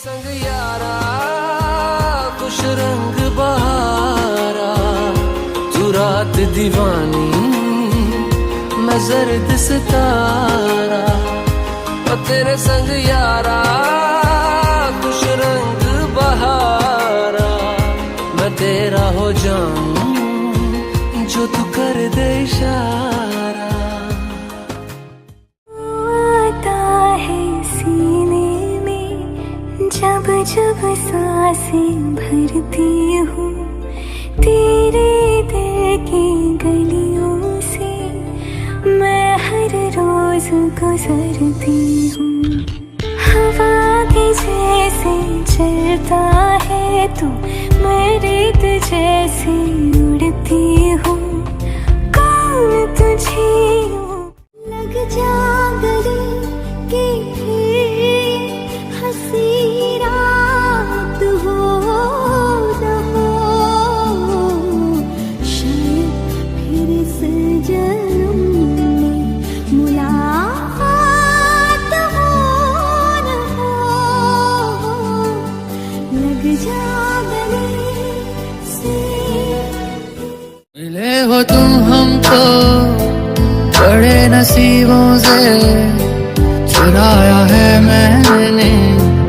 संग यारा खुश रंग बहारा, तू रात दीवानी मैं जर्द सितारा। और तेरे संग यारा खुश रंग बहारा, मैं तेरा हो जाऊं जो तू कर दे इशारा। जब जब सांसें भरती हूँ तेरे दिल की गलियों से, मैं हर रोज गुजरती हूँ। हवा के जैसे चलता है तू, मैं रेत जैसे उड़ती हूँ। कौन तुझे लग जा गले के हंसी रात हो न हो, शायद फिर से जन्म में मुलाकात हो न हो। लग जा गले से। मिले हो तुम हमको बड़े नसीबों से, चुराया है मैंने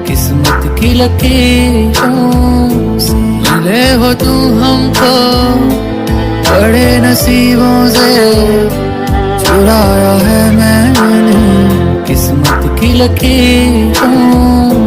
किस्मत की लकीरों से। मिले हो तुम हमको बड़े नसीबों से, चुराया है मैंने किस्मत की लकीरों